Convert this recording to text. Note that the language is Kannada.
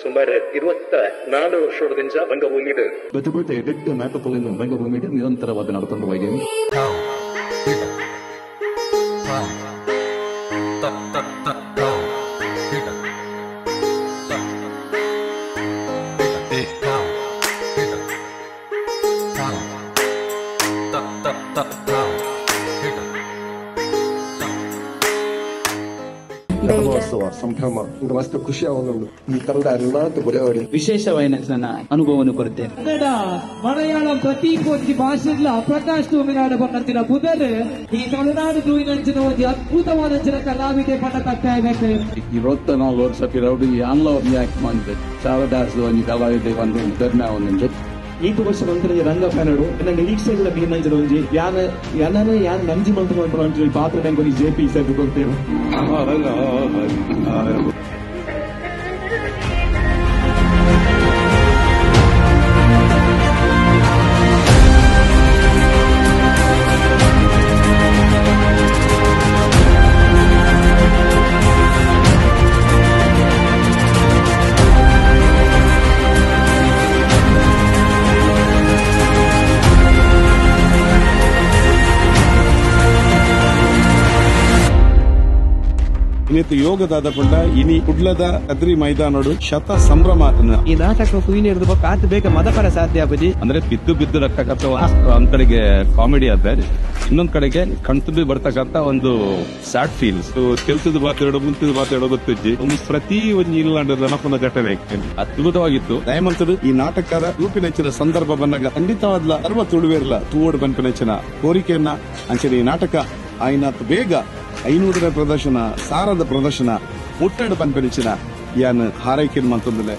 ಸುಮಾರು 24 ವರ್ಷದಿಂದ ರಂಗಭೂಮಿಯಲ್ಲಿ ಗತಗೊಳಿತ ಎಡೆಟ್ ನಾಟಕಗಳನ್ನು ರಂಗಭೂಮಿಯಲ್ಲಿ ನಿರಂತರವಾಗಿ ನಡ್ಕೊಂಡು ಹೋಗಿದ್ದೇನೆ. ರಥೋತ್ಸವ ಸಂಭ್ರಮ ಮಸ್ತ್ ಖುಷಿ ಆಗುന്നുണ്ട്. ಈ ತರದ ಎಲ್ಲಾತು ಬರೆಯವರಿ ವಿಶೇಷವಾದ ಅನುಭವವನ್ನು ಕೊಡುತ್ತೇನೆ. ಕನ್ನಡ ಮಲಯಾಳಂ ಪ್ರತಿ ಕೋಟಿ ಭಾಷೆಗಳ ಪ್ರಕಾಶ್ ತೂಮಿನಾಡು ಬಂದಂತಿನ ಬುಧರು ಈ ತಮಿಳುನಾಡು ತೂಯಿನಂಚಿನ ಒಂದು ಅದ್ಭುತವಾದ ಕಲಾವಿದೆ ಪಟ್ಟ ತಕ್ಕಾಗಬೇಕು. 24 ವರ್ಷಕ್ಕೆ ರೌಡಿ ಅನ್ಲವ್ರನ್ನ ಯಾಕೆ ಮಾಡಿದೆ ಶಾರದಾಸ್ ಒಂದು ಕಲಾವಿದೆ ಒಂದು ಧರ್ಮ ಒಂದು 8 ವರ್ಷ ನಂತರ ರಂಗ ಪ್ಯಾನಡು ನನ್ನ ನಿರೀಕ್ಷೆಗಳ ಮೀನಂಜಲು ಯಾನ್ ನಂಜಿ ಮಂತ್ರ ಪಾತ್ರ ಬ್ಯಾಂಕ್ ಜೆಪಿ ಸೇರಿಕೊಳ್ತೇವೆ. ಇನ್ನಿತ್ತು ಯೋಗದಾದ ಪಂಡ ಇನಿ ಕುಡ್ಲದ ಕದ್ರಿ ಮೈದಾನಡು ಶತ ಸಂಭ್ರಮ ಈ ನಾಟಕ ಕುಯ್ನಿರ್ದು ಕಾತು ಬೇಗ ಮದಪರ ಸಾಧ್ಯ ಆಗುದಿ ಅಂದ್ರೆ ಬಿದ್ದು ರಕ್ತಕತ್ತ ಒಂದ್ ಕಡೆಗೆ ಕಾಮಿಡಿ ಆದ್ರೆ ಇನ್ನೊಂದ್ ಕಡೆಗೆ ಕಣ್ತುಂಬಿ ಬರ್ತಕ್ಕಂತ ಒಂದು ಸ್ಯಾಡ್ ಫೀಲ್ಸ್ ಕೆಲ್ಸದ ಮಾತಾಡೋ ಮುಂತಿದ ಮಾತಾಡೋ ಗೊತ್ತಿಜ್ಜಿ ಪ್ರತಿ ಒಂದು ಇಲ್ಲಾಂಡ ಜನಪದ ಘಟನೆ ಅದ್ಭುತವಾಗಿತ್ತು. ದಯಮಂತರು ಈ ನಾಟಕರ ರೂಪಿನೆಚ್ಚಿನ ಸಂದರ್ಭ ಬಂದಾಗ ಖಂಡಿತವಾದ್ಲ ಸರ್ವ ತುಳುವೇರ್ಲ ತೂವೋಡು ಬಂಪಿನೆಚ್ಚಿನ ಕೋರಿಕೆಯನ್ನ ಅಂಚನೆ ಈ ನಾಟಕ ಆಯ್ನಾತ್ ಬೇಗ 500ರ ಪ್ರದರ್ಶನ ಸಾರದ ಪ್ರದರ್ಶನ ಮುಟ್ಟಡ ಪಂಪನಿಚ್ಚಿನ ಯಾನ್ ಹಾರೈಕೆ ಮಂತಂದಲೆ